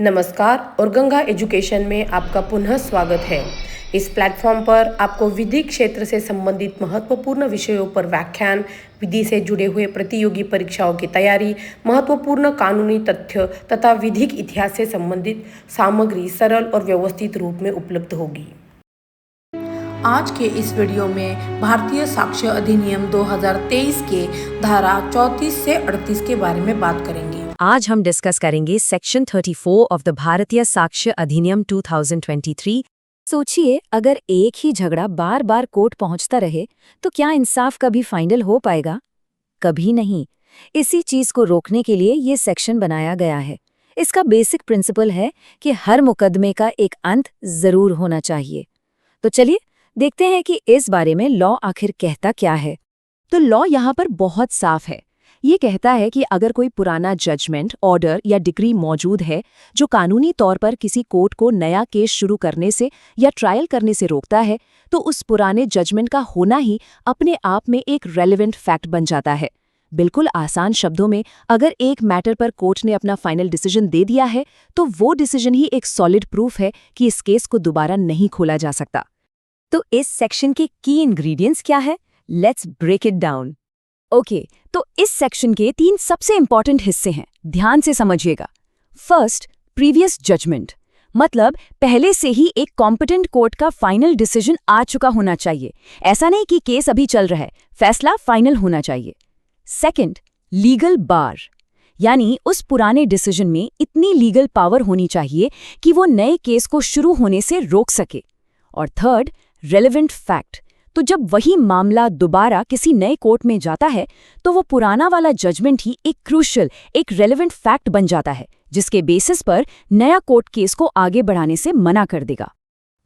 नमस्कार और गंगा एजुकेशन में आपका पुनः स्वागत है। इस प्लेटफॉर्म पर आपको विधि क्षेत्र से संबंधित महत्वपूर्ण विषयों पर व्याख्यान, विधि से जुड़े हुए प्रतियोगी परीक्षाओं की तैयारी, महत्वपूर्ण कानूनी तथ्य तथा विधिक इतिहास से संबंधित सामग्री सरल और व्यवस्थित रूप में उपलब्ध होगी। आज के इस वीडियो में भारतीय साक्ष्य अधिनियम 2023 के धारा 34 से 38 के बारे में बात करेंगे। आज हम डिस्कस करेंगे सेक्शन 34 ऑफ द भारतीय साक्ष्य अधिनियम 2023। सोचिए, अगर एक ही झगड़ा बार बार कोर्ट पहुंचता रहे तो क्या इंसाफ कभी फाइनल हो पाएगा? कभी नहीं। इसी चीज को रोकने के लिए ये सेक्शन बनाया गया है। इसका बेसिक प्रिंसिपल है कि हर मुकदमे का एक अंत जरूर होना चाहिए। तो चलिए देखते हैं कि इस बारे में लॉ आखिर कहता क्या है। तो लॉ यहाँ पर बहुत साफ है। ये कहता है कि अगर कोई पुराना जजमेंट, ऑर्डर या डिक्री मौजूद है जो कानूनी तौर पर किसी कोर्ट को नया केस शुरू करने से या ट्रायल करने से रोकता है, तो उस पुराने जजमेंट का होना ही अपने आप में एक रेलेवेंट फैक्ट बन जाता है। बिल्कुल आसान शब्दों में, अगर एक मैटर पर कोर्ट ने अपना फाइनल डिसीजन दे दिया है तो वो डिसीजन ही एक सॉलिड प्रूफ है कि इस केस को दोबारा नहीं खोला जा सकता। तो इस सेक्शन के की इंग्रेडिएंट्स क्या है? Let's break it down. Okay, तो इस सेक्शन के 3 सबसे इंपॉर्टेंट हिस्से हैं, ध्यान से समझिएगा। फर्स्ट, प्रीवियस जजमेंट, मतलब पहले से ही एक कॉम्पिटेंट कोर्ट का फाइनल डिसीजन आ चुका होना चाहिए। ऐसा नहीं कि केस अभी चल रहा है, फैसला फाइनल होना चाहिए। सेकंड, लीगल बार, यानी उस पुराने डिसीजन में इतनी लीगल पावर होनी चाहिए कि वो नए केस को शुरू होने से रोक सके। और थर्ड, रेलेवेंट फैक्ट, तो जब वही मामला दोबारा किसी नए कोर्ट में जाता है तो वो पुराना वाला जजमेंट ही एक क्रूशियल, एक रेलेवेंट फैक्ट बन जाता है, जिसके बेसिस पर नया कोर्ट केस को आगे बढ़ाने से मना कर देगा।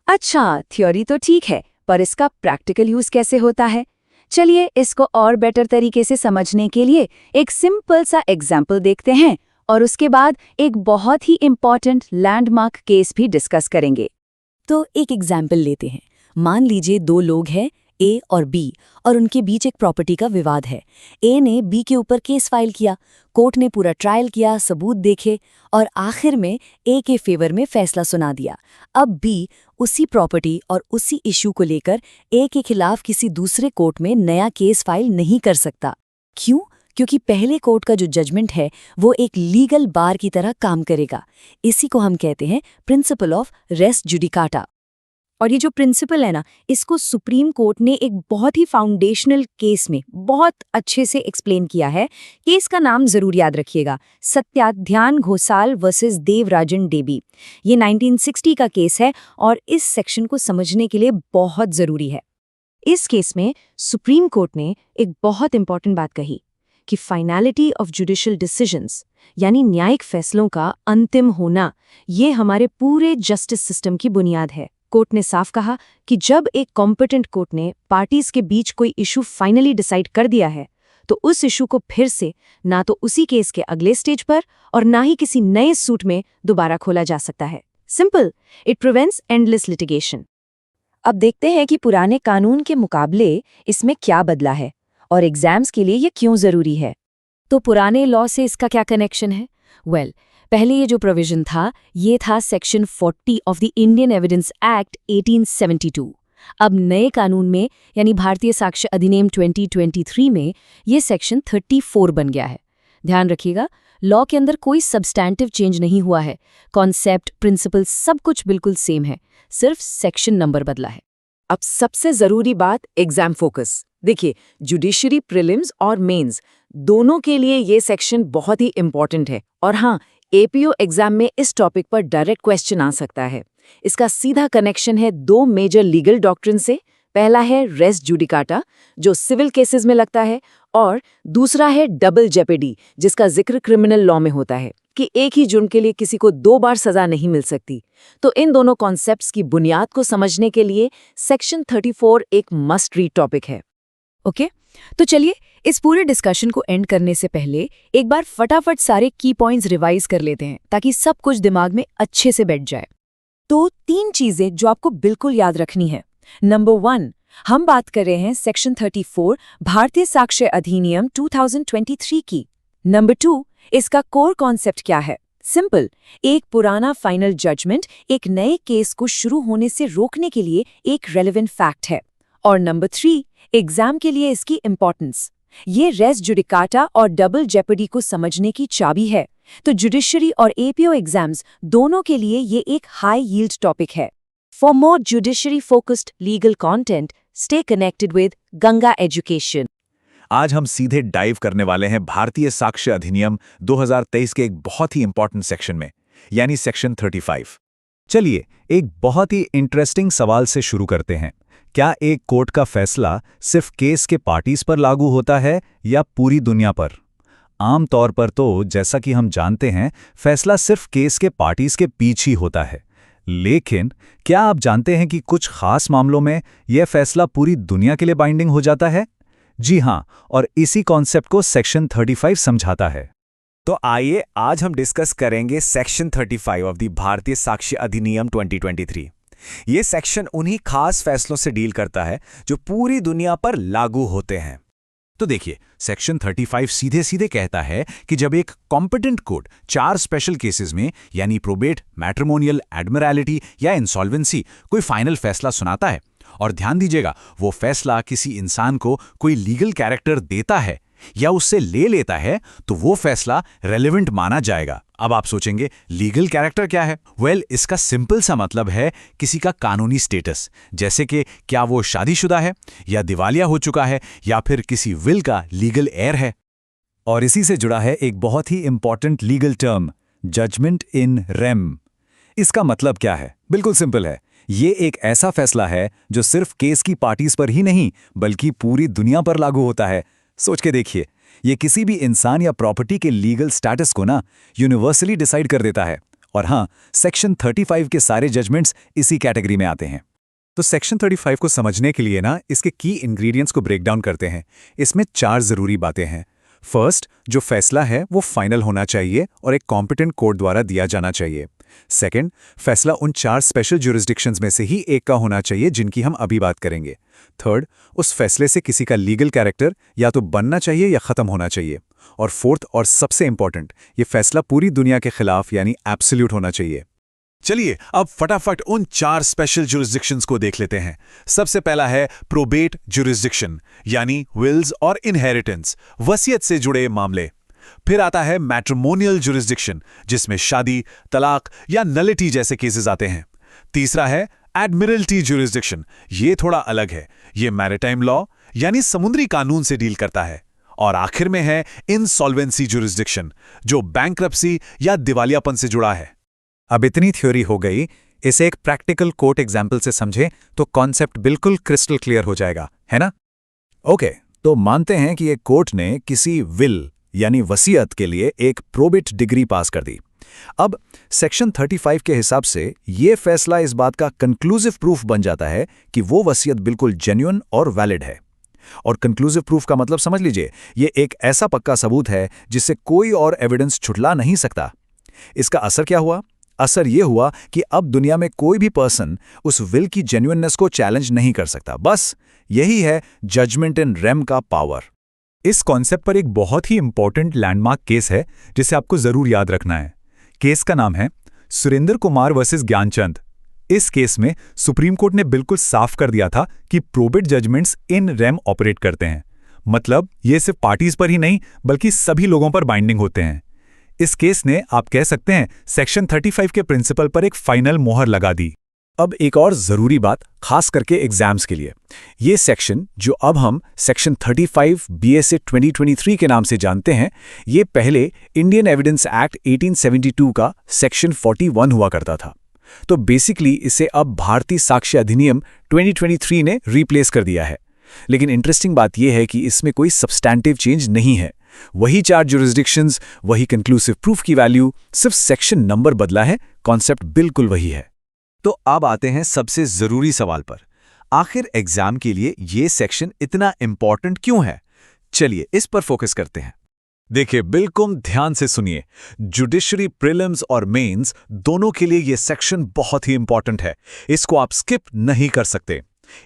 अच्छा, थ्योरी तो ठीक है, पर इसका प्रैक्टिकल यूज कैसे होता है? चलिए इसको और बेटर तरीके से समझने के लिए एक सिंपल सा एग्जाम्पल देखते हैं और उसके बाद एक बहुत ही इंपॉर्टेंट लैंडमार्क केस भी डिस्कस करेंगे। तो एक एग्जाम्पल लेते हैं। मान लीजिए 2 लोग हैं, ए और बी, और उनके बीच एक प्रॉपर्टी का विवाद है। ए ने बी के ऊपर केस फाइल किया, कोर्ट ने पूरा ट्रायल किया, सबूत देखे और आखिर में ए के फेवर में फैसला सुना दिया। अब बी उसी प्रॉपर्टी और उसी इश्यू को लेकर ए के खिलाफ किसी दूसरे कोर्ट में नया केस फाइल नहीं कर सकता। क्यों? क्योंकि पहले कोर्ट का जो जजमेंट है वो एक लीगल बार की तरह काम करेगा। इसी को हम कहते हैं प्रिंसिपल ऑफ रेस जुडिकाटा। और ये जो प्रिंसिपल है ना, इसको सुप्रीम कोर्ट ने एक बहुत ही फाउंडेशनल केस में बहुत अच्छे से एक्सप्लेन किया है। केस का नाम जरूर याद रखिएगा, सत्याध्यान घोसाल वर्सेस देवराजन डेबी। ये 1960 का केस है और इस सेक्शन को समझने के लिए बहुत जरूरी है। इस केस में सुप्रीम कोर्ट ने एक बहुत इंपॉर्टेंट बात कही कि फाइनैलिटी ऑफ जुडिशियल डिसीजंस, यानी न्यायिक फैसलों का अंतिम होना, ये हमारे पूरे जस्टिस सिस्टम की बुनियाद है। कोर्ट ने साफ कहा कि जब एक कॉम्पिटेंट कोर्ट ने पार्टीज के बीच कोई इशू फाइनली डिसाइड कर दिया है तो उस इशू को फिर से ना तो उसी केस के अगले स्टेज पर और ना ही किसी नए सूट में दोबारा खोला जा सकता है। Simple, it prevents endless litigation. अब देखते हैं कि पुराने कानून के मुकाबले इसमें क्या बदला है और एग्जाम्स के लिए ये क्यों जरूरी है। तो पुराने लॉ से इसका क्या कनेक्शन है? पहले ये जो प्रोविजन था ये था section 40 of the Indian evidence act 1872। अब नए कानून में यानी भारतीय साक्ष्य अधिनियम 2023 में ये सेक्शन 34 बन गया है। ध्यान रखिएगा, लॉ के अंदर कोई सब्सटैंटिव चेंज नहीं हुआ है। कॉन्सेप्ट, प्रिंसिपल सब कुछ बिल्कुल सेम है, सिर्फ सेक्शन नंबर बदला है। अब सबसे जरूरी बात, एग्जाम फोकस। देखिए, जुडिशरी प्रीलिम्स और मेंस दोनों के लिए ये सेक्शन बहुत ही इंपॉर्टेंट है। और हाँ, एपीओ एग्जाम में इस टॉपिक पर डायरेक्ट क्वेश्चन आ सकता है। इसका सीधा कनेक्शन है 2 मेजर लीगल डॉक्ट्रिन से। पहला है रेस जुडिकाटा, जो सिविल केसेस में लगता है, और दूसरा है डबल जेपेडी, जिसका जिक्र क्रिमिनल लॉ में होता है कि एक ही जुर्म के लिए किसी को 2 बार सजा नहीं मिल सकती। तो इन दोनों कॉन्सेप्ट्स की बुनियाद को समझने के लिए सेक्शन 34 एक मस्ट रीड टॉपिक है। ओके, तो चलिए इस पूरे डिस्कशन को एंड करने से पहले एक बार फटाफट सारे की पॉइंट्स रिवाइज कर लेते हैं ताकि सब कुछ दिमाग में अच्छे से बैठ जाए। तो 3 चीजें जो आपको बिल्कुल याद रखनी है। नंबर 1, हम बात कर रहे हैं सेक्शन 34 भारतीय साक्ष्य अधिनियम 2023 की। नंबर 2, इसका कोर कॉन्सेप्ट क्या है? सिंपल, एक पुराना फाइनल जजमेंट एक नए केस को शुरू होने से रोकने के लिए एक रेलेवेंट फैक्ट है। और नंबर 3, एग्जाम के लिए इसकी इंपॉर्टेंस। ये रेस जुडिकाटा और डबल जेपडी को समझने की चाबी है। तो जुडिशरी और एपीओ एग्जाम्स दोनों के लिए ये एक हाई यील्ड टॉपिक है। For more judiciary focused legal content, stay connected with Ganga education. आज हम सीधे डाइव करने वाले हैं भारतीय साक्ष्य अधिनियम 2023 के एक बहुत ही इंपॉर्टेंट सेक्शन में, यानी सेक्शन 35। चलिए एक बहुत ही इंटरेस्टिंग सवाल से शुरू करते हैं। क्या एक कोर्ट का फैसला सिर्फ केस के पार्टीज पर लागू होता है या पूरी दुनिया पर? आमतौर पर तो जैसा कि हम जानते हैं, फैसला सिर्फ केस के पार्टीज के बीच ही होता है। लेकिन क्या आप जानते हैं कि कुछ खास मामलों में यह फैसला पूरी दुनिया के लिए बाइंडिंग हो जाता है? जी हां, और इसी कॉन्सेप्ट को सेक्शन 35 समझाता है। तो आइए आज हम डिस्कस करेंगे सेक्शन 35 ऑफ द भारतीय साक्ष्य अधिनियम 2023। ये सेक्शन उन्हीं खास फैसलों से डील करता है जो पूरी दुनिया पर लागू होते हैं। तो देखिए, सेक्शन 35 सीधे सीधे कहता है कि जब एक कॉम्पिटेंट कोर्ट 4 स्पेशल केसेस में, यानी प्रोबेट, मैट्रिमोनियल, एडमिरैलिटी या इंसॉल्वेंसी, कोई फाइनल फैसला सुनाता है, और ध्यान दीजिएगा, वो फैसला किसी इंसान को कोई लीगल कैरेक्टर देता है या उससे ले लेता है, तो वो फैसला रेलेवेंट माना जाएगा। अब आप सोचेंगे, लीगल कैरेक्टर क्या है? वेल, इसका सिंपल सा मतलब है किसी का कानूनी स्टेटस, जैसे कि क्या वो शादीशुदा है या दिवालिया हो चुका है या फिर किसी विल का लीगल एयर है। और इसी से जुड़ा है एक बहुत ही important legal term, judgement in rem. इसका मतलब क्या है? बिल्कुल सिंपल है। ये एक ऐसा फैसला है जो सिर्फ केस की पार्टीज पर ही नहीं बल्कि पूरी दुनिया पर लागू होता है। सोच के देखिए, ये किसी भी इंसान या प्रॉपर्टी के लीगल स्टेटस को यूनिवर्सली डिसाइड कर देता है। और हाँ, सेक्शन 35 के सारे जजमेंट्स इसी कैटेगरी में आते हैं। तो सेक्शन 35 को समझने के लिए इसके की इंग्रेडिएंट्स को ब्रेक डाउन करते हैं। इसमें 4 जरूरी बातें हैं। फर्स्ट, जो फैसला है वो फाइनल होना चाहिए और एक कॉम्पिटेंट कोर्ट द्वारा दिया जाना चाहिए। सेकंड, फैसला उन 4 स्पेशल ज्यूरिसडिक्शंस में से ही एक का होना चाहिए जिनकी हम अभी बात करेंगे। थर्ड, उस फैसले से किसी का लीगल कैरेक्टर या तो बनना चाहिए या खत्म होना चाहिए। और फोर्थ और सबसे इंपॉर्टेंट, ये फैसला पूरी दुनिया के खिलाफ यानी एब्सोल्यूट होना चाहिए। चलिए अब फटाफट उन 4 स्पेशल ज्यूरिसडिक्शंस को देख लेते हैं। सबसे पहला है प्रोबेट ज्यूरिसडिक्शन, यानी विल्स और इनहेरिटेंस, वसीयत से जुड़े मामले। फिर आता है मैट्रिमोनियल ज्यूरिसडिक्शन, जिसमें शादी, तलाक या नलिटी जैसे केसेस आते हैं। तीसरा है एडमिरल्टी ज्यूरिसडिक्शन, ये थोड़ा अलग है, ये मैरिटाइम लॉ यानी समुद्री कानून से डील करता है। और आखिर में है इंसॉल्वेंसी ज्यूरिसडिक्शन, जो बैंक्रप्सी या दिवालियापन से जुड़ा है। अब इतनी थ्योरी हो गई, इसे एक प्रैक्टिकल कोर्ट एग्जाम्पल से समझे तो कॉन्सेप्ट बिल्कुल क्रिस्टल क्लियर हो जाएगा, है ना? ओके, तो मानते हैं कि एक कोर्ट ने किसी विल यानी वसीयत के लिए एक प्रोबेट डिग्री पास कर दी। अब सेक्शन 35 के हिसाब से ये फैसला इस बात का कंक्लूसिव प्रूफ बन जाता है कि वो वसीयत बिल्कुल जेन्युइन और वैलिड है। और कंक्लूसिव प्रूफ का मतलब समझ लीजिए, ये एक ऐसा पक्का सबूत है जिससे कोई और एविडेंस छुटला नहीं सकता। इसका असर क्या हुआ? असर ये हुआ कि अब दुनिया में कोई भी पर्सन उस विल की जेन्युइननेस को चैलेंज नहीं कर सकता। बस यही है जजमेंट इन रेम का पावर। इस कॉन्सेप्ट पर एक बहुत ही इंपॉर्टेंट लैंडमार्क केस है जिसे आपको जरूर याद रखना है। केस का नाम है सुरेंद्र कुमार वर्सेस ज्ञानचंद। इस केस में सुप्रीम कोर्ट ने बिल्कुल साफ कर दिया था कि probate judgments in rem operate करते हैं। मतलब ये सिर्फ पार्टीज पर ही नहीं बल्कि सभी लोगों पर बाइंडिंग होते हैं। इस केस ने, आप कह सकते हैं, सेक्शन 35 के प्रिंसिपल पर एक फाइनल मोहर लगा दी। अब एक और जरूरी बात, खास करके एग्जाम्स के लिए, ये सेक्शन जो अब हम सेक्शन 35 BSA 2023 के नाम से जानते हैं, ये पहले इंडियन एविडेंस एक्ट 1872 का सेक्शन 41 हुआ करता था। तो बेसिकली इसे अब भारतीय साक्ष्य अधिनियम 2023 ने रिप्लेस कर दिया है। लेकिन इंटरेस्टिंग बात यह है कि इसमें कोई सब्सटैंटिव चेंज नहीं है। वही 4 ज्यूरिसडिक्शंस, वही कंक्लूसिव प्रूफ की वैल्यू, सिर्फ सेक्शन नंबर बदला है, कॉन्सेप्ट बिल्कुल वही है। तो अब आते हैं सबसे जरूरी सवाल पर, आखिर एग्जाम के लिए ये सेक्शन इतना इंपॉर्टेंट क्यों है? चलिए इस पर फोकस करते हैं। देखिए, बिल्कुल ध्यान से सुनिए। जुडिशरी प्रीलिम्स और मेंस दोनों के लिए ये सेक्शन बहुत ही इंपॉर्टेंट है। इसको आप स्किप नहीं कर सकते।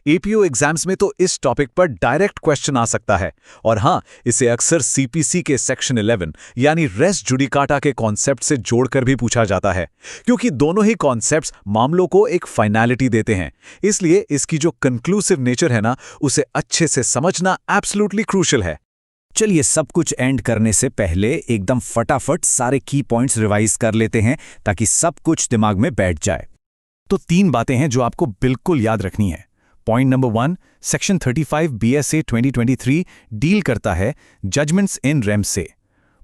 एपीओ एग्जाम्स में तो इस टॉपिक पर डायरेक्ट क्वेश्चन आ सकता है, और हाँ, इसे अक्सर सीपीसी के सेक्शन 11 यानी रेस जुडिकाटा के कॉन्सेप्ट से जोड़कर भी पूछा जाता है, क्योंकि दोनों ही कॉन्सेप्ट्स मामलों को एक फाइनैलिटी देते हैं। इसलिए इसकी जो कंक्लूसिव नेचर है ना, उसे अच्छे से समझना एब्सोल्युटली क्रूशियल है। चलिए, सब कुछ एंड करने से पहले एकदम फटाफट सारे की पॉइंट्स रिवाइज कर लेते हैं ताकि सब कुछ दिमाग में बैठ जाए। तो 3 बातें हैं जो आपको बिल्कुल याद रखनी है। Point number 1, section 35 BSA 2023 deal करता है जजमेंट्स इन रेम से।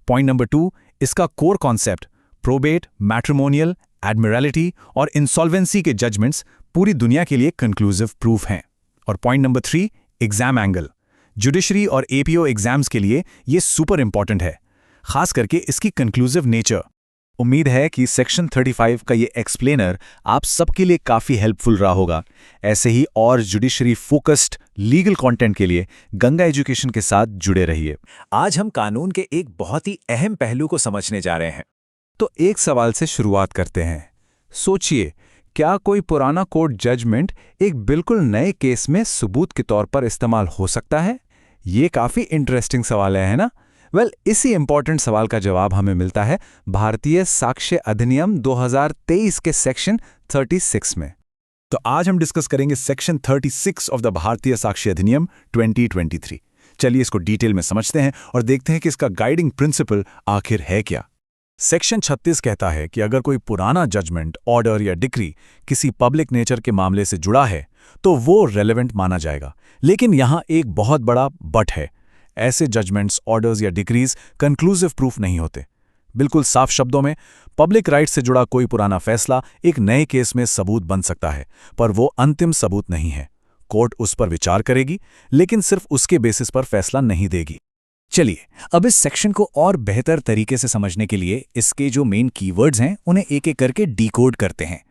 पॉइंट नंबर 2, इसका core concept probate, matrimonial, admiralty और इंसॉल्वेंसी के जजमेंट्स पूरी दुनिया के लिए कंक्लूसिव प्रूफ हैं। और point number 3, exam angle. Judiciary और एपीओ एग्जाम्स के लिए ये सुपर इंपॉर्टेंट है, खास करके इसकी कंक्लूसिव नेचर। उम्मीद है कि सेक्शन 35 का ये एक्सप्लेनर आप सबके लिए काफ़ी हेल्पफुल रहा होगा। ऐसे ही और जुडिशरी फोकस्ड लीगल कंटेंट के लिए गंगा एजुकेशन के साथ जुड़े रहिए। आज हम कानून के एक बहुत ही अहम पहलू को समझने जा रहे हैं। तो एक सवाल से शुरुआत करते हैं। सोचिए, क्या कोई पुराना कोर्ट जजमेंट एक बिल्कुल नए केस में सबूत के तौर पर इस्तेमाल हो सकता है? ये काफ़ी इंटरेस्टिंग सवाल है ना? इसी इंपॉर्टेंट सवाल का जवाब हमें मिलता है भारतीय साक्ष्य अधिनियम 2023 के सेक्शन 36 में। तो आज हम डिस्कस करेंगे सेक्शन 36 ऑफ द भारतीय साक्ष्य अधिनियम 2023। चलिए इसको डिटेल में समझते हैं और देखते हैं कि इसका गाइडिंग प्रिंसिपल आखिर है क्या। सेक्शन 36 कहता है कि अगर कोई पुराना जजमेंट, ऑर्डर या डिक्री किसी पब्लिक नेचर के मामले से जुड़ा है तो वो रेलेवेंट माना जाएगा। लेकिन यहाँ एक बहुत बड़ा बट है। ऐसे जजमेंट्स, ऑर्डर्स या डिक्रीज कंक्लूसिव प्रूफ नहीं होते। बिल्कुल साफ शब्दों में, पब्लिक राइट से जुड़ा कोई पुराना फैसला एक नए केस में सबूत बन सकता है, पर वो अंतिम सबूत नहीं है। कोर्ट उस पर विचार करेगी, लेकिन सिर्फ उसके बेसिस पर फैसला नहीं देगी। चलिए, अब इस सेक्शन को और बेहतर तरीके से समझने के लिए इसके जो मेन कीवर्ड्स हैं उन्हें एक एक करके डिकोड करते हैं।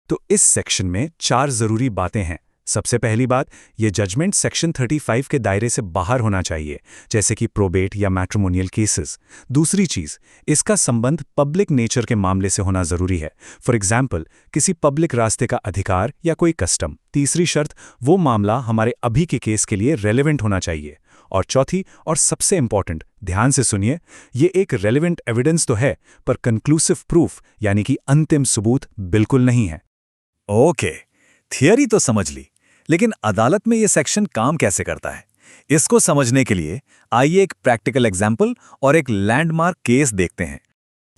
तो इस सेक्शन में 4 जरूरी बातें हैं। सबसे पहली बात, ये जजमेंट सेक्शन 35 के दायरे से बाहर होना चाहिए, जैसे कि प्रोबेट या मैट्रिमोनियल केसेस। दूसरी चीज, इसका संबंध पब्लिक नेचर के मामले से होना जरूरी है, फॉर एग्जाम्पल किसी पब्लिक रास्ते का अधिकार या कोई कस्टम। तीसरी शर्त, वो मामला हमारे अभी के केस के लिए रेलेवेंट होना चाहिए। और चौथी और सबसे इंपॉर्टेंट, ध्यान से सुनिए, ये एक रेलेवेंट एविडेंस तो है, पर कंक्लूसिव प्रूफ यानी कि अंतिम सबूत बिल्कुल नहीं है। ओके, थियरी तो समझ ली, लेकिन अदालत में ये सेक्शन काम कैसे करता है? इसको समझने के लिए आइए एक प्रैक्टिकल एग्जाम्पल और एक लैंडमार्क केस देखते हैं।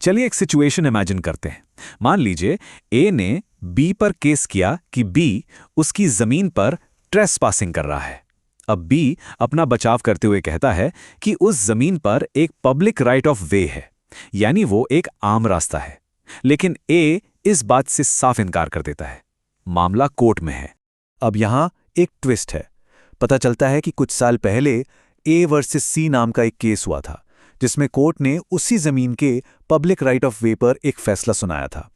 चलिए एक सिचुएशन इमेजिन करते हैं। मान लीजिए ए ने बी पर केस किया कि बी उसकी जमीन पर ट्रेसपासिंग कर रहा है। अब बी अपना बचाव करते हुए कहता है कि उस जमीन पर एक पब्लिक राइट ऑफ वे है, यानी वो एक आम रास्ता है। लेकिन ए इस बात से साफ इनकार कर देता है। मामला कोर्ट में है। अब यहां एक ट्विस्ट है। पता चलता है कि कुछ साल पहले ए वर्सेस सी नाम का एक केस हुआ था, जिसमें कोर्ट ने उसी जमीन के पब्लिक राइट ऑफ वे पर एक फैसला सुनाया था।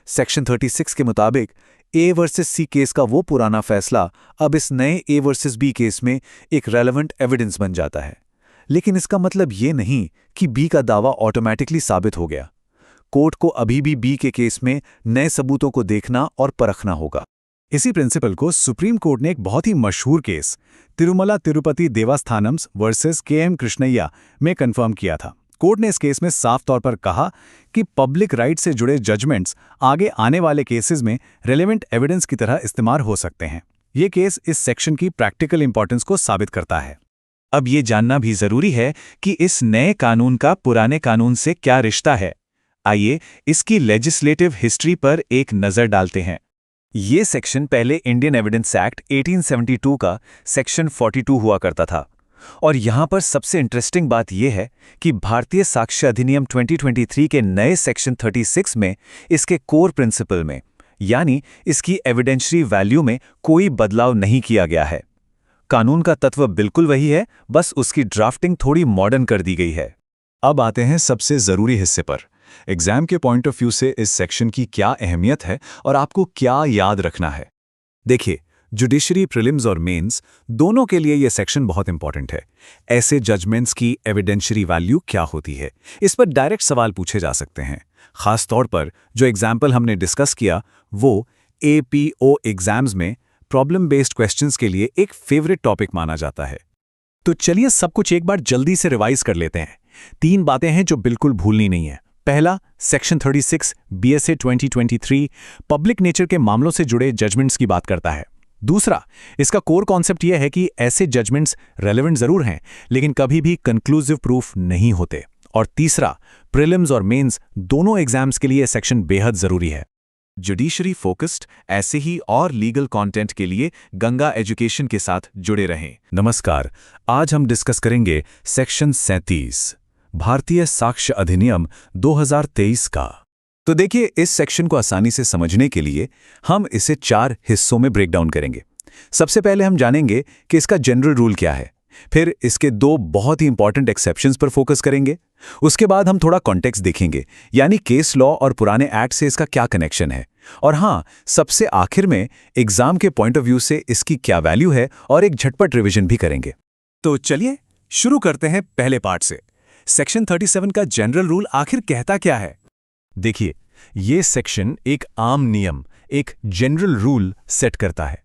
सेक्शन 36 के मुताबिक ए वर्सेस सी केस का वो पुराना फैसला अब इस नए ए वर्सेस बी केस में एक रेलेवेंट एविडेंस बन जाता है। लेकिन इसका मतलब ये नहीं कि बी का दावा ऑटोमैटिकली साबित हो गया। कोर्ट को अभी भी बी के केस में नए सबूतों को देखना और परखना होगा। इसी प्रिंसिपल को सुप्रीम कोर्ट ने एक बहुत ही मशहूर case Tirumala Tirupati Devasthanams versus K M. Krishnaiah में कंफर्म किया था। कोर्ट ने इस केस में साफ तौर पर कहा कि पब्लिक राइट से जुड़े जजमेंट्स आगे आने वाले केसेस में रेलेवेंट एविडेंस की तरह इस्तेमाल हो सकते हैं। ये केस इस सेक्शन की प्रैक्टिकल इंपॉर्टेंस को साबित करता है। अब ये जानना भी जरूरी है कि इस नए कानून का पुराने कानून से क्या रिश्ता है। आइए इसकी लेजिस्लेटिव हिस्ट्री पर एक नज़र डालते हैं। ये सेक्शन पहले इंडियन एविडेंस एक्ट 1872 का सेक्शन 42 हुआ करता था। और यहाँ पर सबसे इंटरेस्टिंग बात यह है कि भारतीय साक्ष्य अधिनियम 2023 के नए सेक्शन 36 में इसके कोर प्रिंसिपल में, यानी इसकी एविडेंशरी वैल्यू में कोई बदलाव नहीं किया गया है। कानून का तत्व बिल्कुल वही है, बस उसकी ड्राफ्टिंग थोड़ी मॉडर्न कर दी गई है। अब आते हैं सबसे जरूरी हिस्से पर। एग्जाम के पॉइंट ऑफ व्यू से इस सेक्शन की क्या अहमियत है और आपको क्या याद रखना है। देखिए, जुडिशरी प्रीलिम्स और मेंस दोनों के लिए यह सेक्शन बहुत इंपॉर्टेंट है। ऐसे जजमेंट्स की एविडेंशरी वैल्यू क्या होती है, इस पर डायरेक्ट सवाल पूछे जा सकते हैं। खास तौर पर जो एग्जाम्पल हमने डिस्कस किया वो एपीओ एग्जाम्स में प्रॉब्लम बेस्ड क्वेश्चंस के लिए एक फेवरेट टॉपिक माना जाता है। तो चलिए सब कुछ एक बार जल्दी से रिवाइज कर लेते हैं। 3 बातें हैं जो बिल्कुल भूलनी नहीं है। पहला, सेक्शन 36 BSA 2023 पब्लिक नेचर के मामलों से जुड़े जजमेंट्स की बात करता है। दूसरा, इसका कोर कॉन्सेप्ट यह है कि ऐसे जजमेंट्स रेलेवेंट जरूर हैं, लेकिन कभी भी कंक्लूसिव प्रूफ नहीं होते। और तीसरा, प्रीलिम्स और मेंस दोनों एग्जाम्स के लिए सेक्शन बेहद जरूरी है। जुडिशरी फोकस्ड ऐसे ही और लीगल कंटेंट के लिए गंगा एजुकेशन के साथ जुड़े रहें। नमस्कार, आज हम डिस्कस करेंगे सेक्शन 37 भारतीय साक्ष्य अधिनियम 2023 का। तो देखिए, इस सेक्शन को आसानी से समझने के लिए हम इसे 4 हिस्सों में ब्रेक डाउन करेंगे। सबसे पहले हम जानेंगे कि इसका जनरल रूल क्या है, फिर इसके 2 बहुत ही इंपॉर्टेंट एक्सेप्शंस पर फोकस करेंगे। उसके बाद हम थोड़ा कॉन्टेक्स्ट देखेंगे, यानी केस लॉ और पुराने एक्ट से इसका क्या कनेक्शन है। और हाँ, सबसे आखिर में एग्जाम के पॉइंट ऑफ व्यू से इसकी क्या वैल्यू है और एक झटपट रिवीजन भी करेंगे। तो चलिए शुरू करते हैं पहले पार्ट से। सेक्शन 37 का जनरल रूल आखिर कहता क्या है? देखिए, ये सेक्शन एक आम नियम, एक जनरल रूल सेट करता है।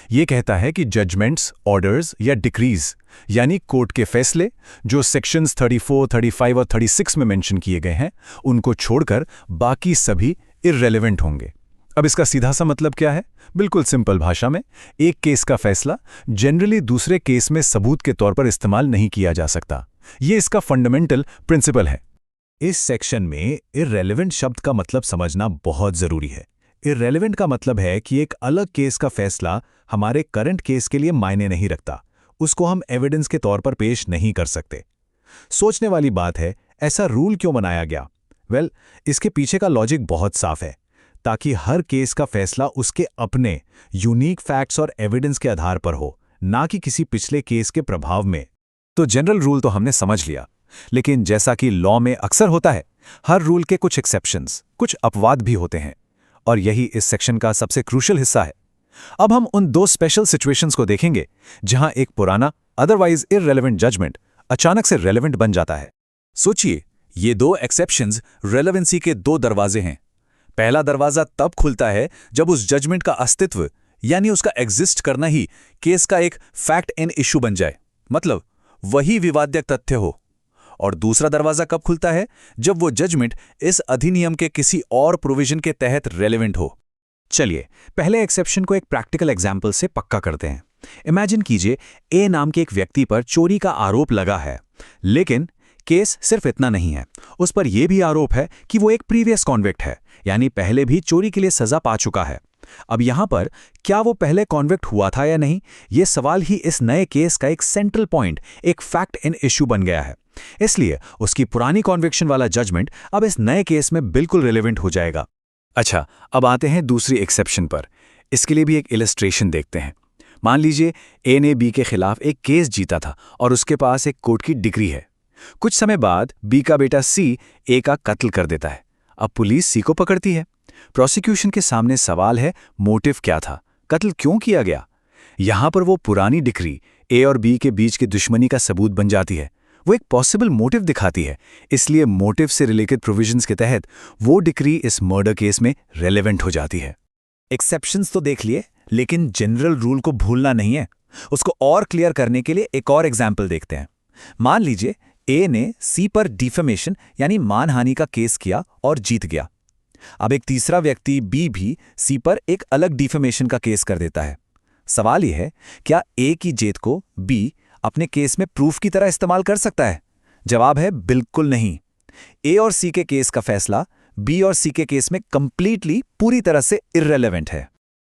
ये कहता है कि जजमेंट्स, ऑर्डर्स या डिक्रीज यानी कोर्ट के फैसले जो सेक्शंस 34, 35 और 36 में मेंशन किए गए हैं, उनको छोड़कर बाकी सभी इर्रेलेवेंट होंगे। अब इसका सीधा सा मतलब क्या है? बिल्कुल सिंपल भाषा में, एक केस का फैसला जनरली दूसरे केस में सबूत के तौर पर इस्तेमाल नहीं किया जा सकता। ये इसका फंडामेंटल प्रिंसिपल है। इस सेक्शन में इर्रेलेवेंट शब्द का मतलब समझना बहुत जरूरी है। इर्रेलेवेंट का मतलब है कि एक अलग केस का फैसला हमारे करंट केस के लिए मायने नहीं रखता, उसको हम एविडेंस के तौर पर पेश नहीं कर सकते। सोचने वाली बात है, ऐसा रूल क्यों बनाया गया? वेल, इसके पीछे का लॉजिक बहुत साफ है, ताकि हर केस का फैसला उसके अपने यूनिक फैक्ट्स और एविडेंस के आधार पर हो, ना कि किसी पिछले केस के प्रभाव में। तो जनरल रूल तो हमने समझ लिया, लेकिन जैसा कि लॉ में अक्सर होता है, हर रूल के कुछ एक्सेप्शंस, कुछ अपवाद भी होते हैं, और यही इस सेक्शन का सबसे क्रूशियल हिस्सा है। अब हम उन 2 स्पेशल सिचुएशंस को देखेंगे जहां एक पुराना अदरवाइज इररेलेवेंट जजमेंट अचानक से रेलेवेंट बन जाता है। सोचिए, ये 2 एक्सेप्शंस रेलेवेंसी के 2 दरवाजे हैं। पहला दरवाजा तब खुलता है जब उस जजमेंट का अस्तित्व यानी उसका एग्जिस्ट करना ही केस का एक फैक्ट इन इशू बन जाए, मतलब वही विवाद्य तथ्य हो। और दूसरा दरवाजा कब खुलता है? जब वो जजमेंट इस अधिनियम के किसी और प्रोविजन के तहत रेलेवेंट हो। चलिए पहले एक्सेप्शन को एक प्रैक्टिकल एग्जाम्पल से पक्का करते हैं। इमेजिन कीजिए, ए नाम के एक व्यक्ति पर चोरी का आरोप लगा है, लेकिन केस सिर्फ इतना नहीं है, उस पर यह भी आरोप है कि वो एक प्रीवियस कॉन्विक्ट है, यानी पहले भी चोरी के लिए सजा पा चुका है। अब यहां पर क्या वो पहले कॉन्विक्ट हुआ था या नहीं, ये सवाल ही इस नए केस का एक सेंट्रल पॉइंट, एक फैक्ट इन इश्यू बन गया है। इसलिए उसकी पुरानी कॉन्विक्शन वाला जजमेंट अब इस नए केस में बिल्कुल रिलेवेंट हो जाएगा। अच्छा, अब आते हैं दूसरी एक्सेप्शन पर। इसके लिए भी एक इलस्ट्रेशन देखते हैं। मान लीजिए ए ने बी के खिलाफ एक केस जीता था और उसके पास एक कोर्ट की डिग्री है। कुछ समय बाद बी का बेटा सी ए का कत्ल कर देता है। अब पुलिस सी को पकड़ती है। प्रोसिक्यूशन के सामने सवाल है, मोटिव क्या था, कत्ल क्यों किया गया? यहां पर वो पुरानी डिग्री ए और बी के बीच की दुश्मनी का सबूत बन जाती है। वो एक पॉसिबल मोटिव दिखाती है, इसलिए मोटिव से रिलेटेड प्रोविजंस के तहत वो डिग्री इस मर्डर केस में रेलेवेंट हो जाती है। एक्सेप्शंस तो देख लिए, लेकिन जनरल रूल को भूलना नहीं है। उसको और क्लियर करने के लिए एक और एग्जाम्पल देखते हैं। मान लीजिए ए ने सी पर डिफेमेशन यानी मानहानि का केस किया और जीत गया। अब एक तीसरा व्यक्ति बी भी सी पर एक अलग डिफेमेशन का केस कर देता है। सवाल यह है, क्या ए की जीत को बी अपने केस में प्रूफ की तरह इस्तेमाल कर सकता है? जवाब है बिल्कुल नहीं। ए और सी के केस का फैसला बी और सी के केस में कंप्लीटली पूरी तरह से इर्रेलेवेंट है।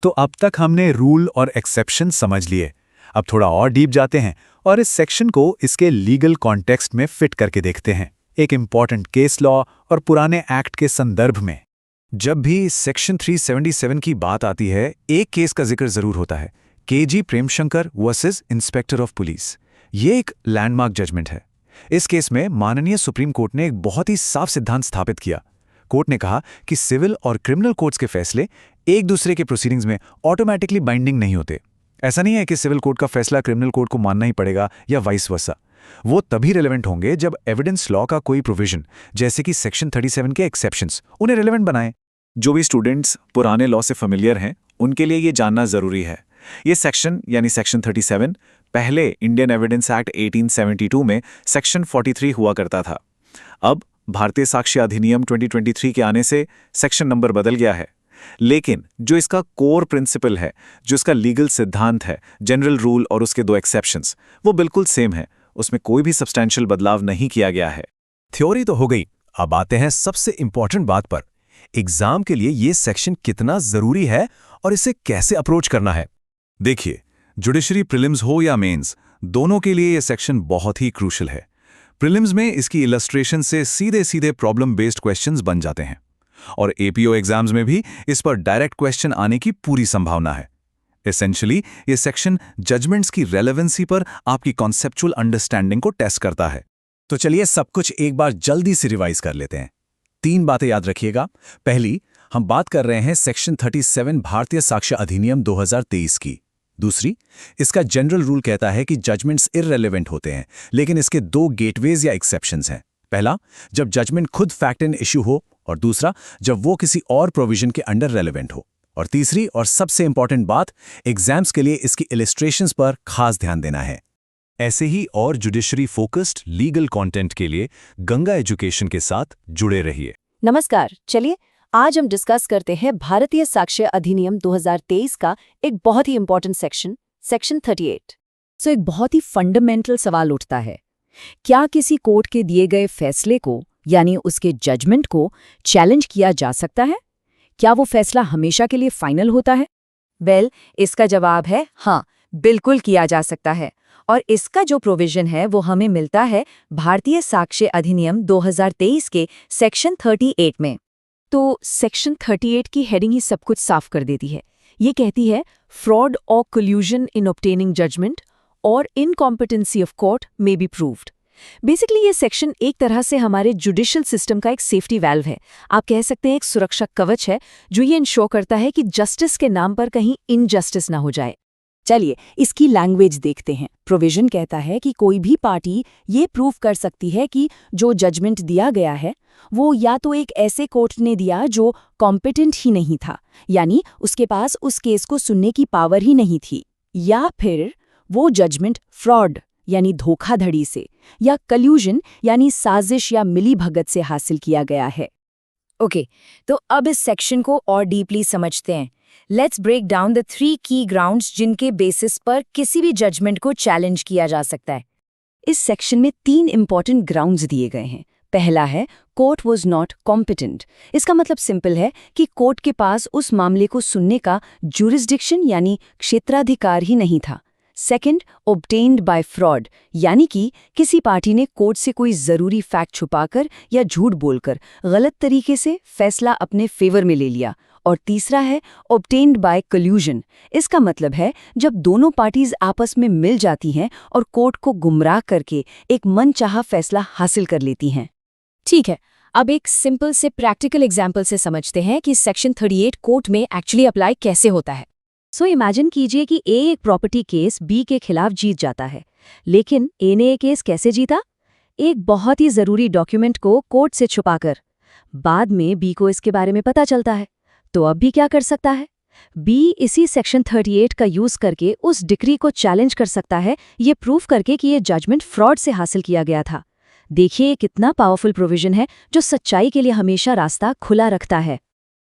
तो अब तक हमने रूल और एक्सेप्शन समझ लिए। अब थोड़ा और डीप जाते हैं और इस सेक्शन को इसके लीगल कॉन्टेक्स्ट में फिट करके देखते हैं, एक इंपॉर्टेंट केस लॉ और पुराने एक्ट के संदर्भ में। जब भी सेक्शन 377 की बात आती है, एक केस का जिक्र जरूर होता है, KG Premshankar versus inspector of police. ये एक लैंडमार्क जजमेंट है। इस केस में माननीय सुप्रीम कोर्ट ने एक बहुत ही साफ सिद्धांत स्थापित किया। कोर्ट ने कहा कि सिविल और क्रिमिनल कोर्ट्स के फैसले एक दूसरे के प्रोसीडिंग्स में ऑटोमेटिकली बाइंडिंग नहीं होते। ऐसा नहीं है कि सिविल कोर्ट का फैसला क्रिमिनल कोर्ट को मानना ही पड़ेगा या वाइस वर्सा। वो तभी रिलेवेंट होंगे जब एविडेंस लॉ का कोई प्रोविजन, जैसे कि सेक्शन 37 के एक्सेप्शंस, उन्हें रिलेवेंट बनाए। जो भी स्टूडेंट्स पुराने लॉ से फेमिलियर हैं, उनके लिए ये जानना जरूरी है ये सेक्शन यानी सेक्शन 37 पहले इंडियन एविडेंस एक्ट 1872 में सेक्शन 43 हुआ करता था। अब भारतीय साक्ष्य अधिनियम 2023 के आने से सेक्शन नंबर बदल गया है, लेकिन जो इसका कोर प्रिंसिपल है, जो इसका लीगल सिद्धांत है, जनरल रूल और उसके 2 एक्सेप्शंस, वो बिल्कुल सेम है। उसमें कोई भी सब्सटैंशियल बदलाव नहीं किया गया है। थ्योरी तो हो गई, अब आते हैं सबसे इंपॉर्टेंट बात पर। एग्जाम के लिए ये सेक्शन कितना जरूरी है और इसे कैसे अप्रोच करना है। देखिए, जुडिशरी प्रीलिम्स हो या मेंस, दोनों के लिए ये सेक्शन बहुत ही क्रूशल है। प्रीलिम्स में इसकी इलस्ट्रेशन से सीधे सीधे प्रॉब्लम बेस्ड क्वेश्चंस बन जाते हैं और एपीओ एग्जाम्स में भी इस पर डायरेक्ट क्वेश्चन आने की पूरी संभावना है। एसेंशियली ये सेक्शन जजमेंट्स की रेलेवेंसी पर आपकी कॉन्सेप्चुअल अंडरस्टैंडिंग को टेस्ट करता है। तो चलिए सब कुछ एक बार जल्दी से रिवाइज कर लेते हैं। 3 बातें याद रखिएगा। पहली, हम बात कर रहे हैं सेक्शन 37 भारतीय साक्ष्य अधिनियम 2023 की। दूसरी, इसका जनरल रूल कहता है कि जजमेंट्स इररिलेवेंट होते हैं, लेकिन इसके 2 गेटवेज या एक्सेप्शंस हैं। पहला, जब जजमेंट खुद फैक्ट एंड इश्यू हो, और दूसरा, जब वो किसी और प्रोविजन के अंडर रेलेवेंट हो। और तीसरी और सबसे इंपॉर्टेंट बात, एग्जाम्स के लिए इसकी इलस्ट्रेशंस पर खास ध्यान देना है। ऐसे ही और जुडिशरी फोकस्ड लीगल कंटेंट के लिए गंगा एजुकेशन के साथ जुड़े रहिए। नमस्कार, चलिए आज हम डिस्कस करते हैं भारतीय साक्ष्य अधिनियम 2023 का एक बहुत ही इंपॉर्टेंट सेक्शन 38। सो एक बहुत ही फंडामेंटल सवाल उठता है, क्या किसी कोर्ट के दिए गए फैसले को यानी उसके जजमेंट को चैलेंज किया जा सकता है? क्या वो फैसला हमेशा के लिए फाइनल होता है? वेल, इसका जवाब है हाँ, बिल्कुल किया जा सकता है। और इसका जो प्रोविजन है वो हमें मिलता है भारतीय साक्ष्य अधिनियम 2023 के सेक्शन 38 में। तो सेक्शन 38 की हेडिंग ही सब कुछ साफ कर देती है। ये कहती है फ्रॉड और कोल्यूजन इन ऑब्टेनिंग जजमेंट और incompetency of court may be proved. Basically ये सेक्शन एक तरह से हमारे जुडिशियल सिस्टम का एक सेफ्टी वाल्व है। आप कह सकते हैं एक सुरक्षा कवच है जो ये इंश्योर करता है कि जस्टिस के नाम पर कहीं इनजस्टिस ना हो जाए। चलिए इसकी लैंग्वेज देखते हैं। प्रोविजन कहता है कि कोई भी पार्टी ये प्रूव कर सकती है कि जो जजमेंट दिया गया है वो या तो एक ऐसे कोर्ट ने दिया जो कॉम्पिटेंट ही नहीं था, यानी उसके पास उस केस को सुनने की पावर ही नहीं थी, या फिर वो जजमेंट फ्रॉड यानी धोखाधड़ी से, या कल्यूजन यानी साजिश या मिलीभगत से हासिल किया गया है। ओके, तो अब इस सेक्शन को और डीपली समझते हैं। लेट्स ब्रेक डाउन द 3 की ग्राउंड्स जिनके बेसिस पर किसी भी जजमेंट को चैलेंज किया जा सकता है। इस सेक्शन में 3 इंपॉर्टेंट ग्राउंड्स दिए गए हैं। पहला है कोर्ट वॉज नॉट कॉम्पिटेंट। इसका मतलब सिंपल है कि कोर्ट के पास उस मामले को सुनने का जुरिस्डिक्शन यानी क्षेत्राधिकार ही नहीं था। सेकंड, ऑब्टेन्ड बाय फ्रॉड, यानी कि किसी पार्टी ने कोर्ट से कोई जरूरी फैक्ट छुपाकर या झूठ बोलकर गलत तरीके से फैसला अपने फेवर में ले लिया। और तीसरा है ऑब्टेन्ड बाय कल्यूजन। इसका मतलब है जब दोनों पार्टीज आपस में मिल जाती हैं और कोर्ट को गुमराह करके एक मनचाहा फैसला हासिल कर लेती हैं। ठीक है, अब एक सिंपल से प्रैक्टिकल एग्जाम्पल से समझते हैं कि सेक्शन 38 कोर्ट में एक्चुअली अप्लाई कैसे होता है। सो इमेजिन कीजिए कि ए एक प्रॉपर्टी केस बी के खिलाफ जीत जाता है, लेकिन ए ने ये केस कैसे जीता? एक बहुत ही जरूरी डॉक्यूमेंट को कोर्ट से छुपाकर। बाद में बी को इसके बारे में पता चलता है, तो अब भी क्या कर सकता है? बी इसी सेक्शन 38 का यूज करके उस डिक्री को चैलेंज कर सकता है, ये प्रूव करके कि ये जजमेंट फ्रॉड से हासिल किया गया था। देखिए कितना पावरफुल प्रोविजन है जो सच्चाई के लिए हमेशा रास्ता खुला रखता है।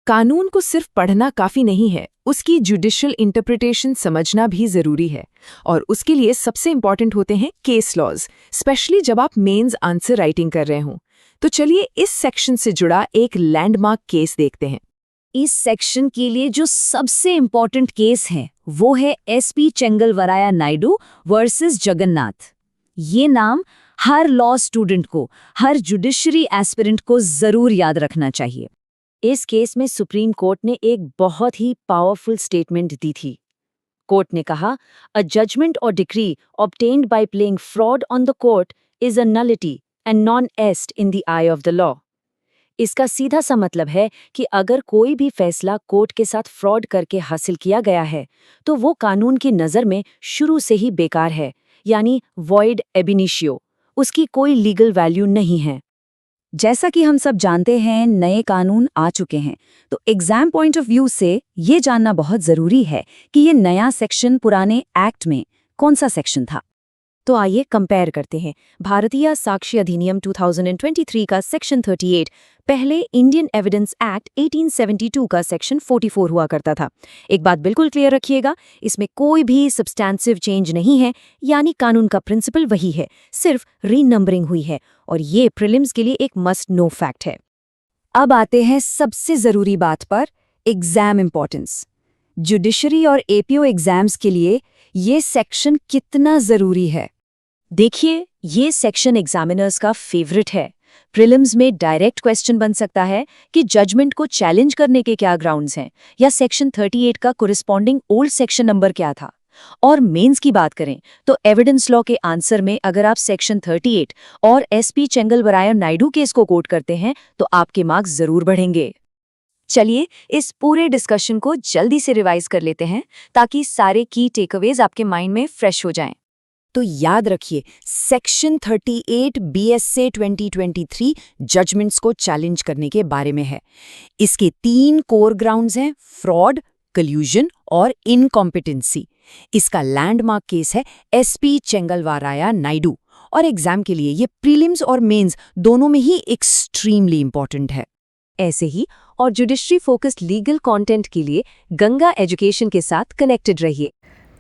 कानून को सिर्फ पढ़ना काफी नहीं है, उसकी जुडिशियल इंटरप्रिटेशन समझना भी जरूरी है। और उसके लिए सबसे इंपॉर्टेंट होते हैं केस लॉज, स्पेशली जब आप मेंस आंसर राइटिंग कर रहे हों। तो चलिए इस सेक्शन से जुड़ा एक लैंडमार्क केस देखते हैं। इस सेक्शन के लिए जो सबसे इंपॉर्टेंट केस है वो है एसपी चेंगलवराया नायडू वर्सेस जगन्नाथ। ये नाम हर लॉ स्टूडेंट को, हर जुडिशरी एस्पिरेंट को जरूर याद रखना चाहिए। इस केस में सुप्रीम कोर्ट ने एक बहुत ही पावरफुल स्टेटमेंट दी थी। कोर्ट ने कहा, अ जजमेंट और decree obtained by playing fraud on the court is a nullity and non est in the eye of the law. इसका सीधा सा मतलब है कि अगर कोई भी फैसला कोर्ट के साथ फ्रॉड करके हासिल किया गया है तो वो कानून की नज़र में शुरू से ही बेकार है, यानी वॉइड एब इनिशियो, उसकी कोई लीगल वैल्यू नहीं है। जैसा कि हम सब जानते हैं नए कानून आ चुके हैं, तो एग्जाम पॉइंट ऑफ व्यू से ये जानना बहुत जरूरी है कि ये नया सेक्शन पुराने एक्ट में कौन सा सेक्शन था। तो आइए कंपेयर करते हैं। भारतीय साक्ष्य अधिनियम 2023 का सेक्शन 38 पहले इंडियन एविडेंस एक्ट 1872 का सेक्शन 44 हुआ करता था। एक बात बिल्कुल क्लियर रखिएगा, इसमें कोई भी सब्सटैंसिव चेंज नहीं है, यानी कानून का प्रिंसिपल वही है, सिर्फ रीनंबरिंग हुई है, और ये प्रीलिम्स के लिए एक मस्ट नो फैक्ट है। अब आते हैं सबसे जरूरी बात पर, एग्जाम इंपॉर्टेंस। जुडिशरी और एपीओ एग्जाम्स के लिए ये सेक्शन कितना जरूरी है? देखिए, ये सेक्शन एग्जामिनर्स का फेवरेट है। प्रीलिम्स में डायरेक्ट क्वेश्चन बन सकता है कि जजमेंट को चैलेंज करने के क्या ग्राउंड्स हैं, या सेक्शन 38 का कोरिस्पॉन्डिंग ओल्ड सेक्शन नंबर क्या था। और मेंस की बात करें तो एविडेंस लॉ के आंसर में अगर आप सेक्शन 38 और एसपी चेंगलवरायन नायडू केस को कोट करते हैं तो आपके मार्क्स जरूर बढ़ेंगे। चलिए इस पूरे डिस्कशन को जल्दी से रिवाइज कर लेते हैं ताकि सारे की टेकअवेज आपके माइंड में फ्रेश हो जाएं। तो याद रखिए, सेक्शन 38 बीएसए 2023 जजमेंट्स को चैलेंज करने के बारे में है। इसके 3 कोर ग्राउंड्स हैं, फ्रॉड, कल्यूजन और इनकॉम्पिटेंसी। इसका लैंडमार्क केस है एसपी चेंगलवाराया नायडू, और एग्जाम के लिए ये प्रीलिम्स और मेंस दोनों में ही एक्सट्रीमली इंपॉर्टेंट है। ऐसे ही और जुडिशरी फोकस्ड लीगल कंटेंट के लिए गंगा एजुकेशन के साथ कनेक्टेड रहिए।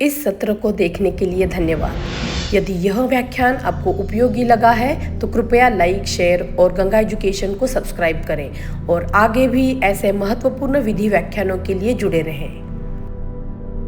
इस सत्र को देखने के लिए धन्यवाद। यदि यह व्याख्यान आपको उपयोगी लगा है तो कृपया लाइक, शेयर और गंगा एजुकेशन को सब्सक्राइब करें और आगे भी ऐसे महत्वपूर्ण विधि व्याख्यानों के लिए जुड़े रहें।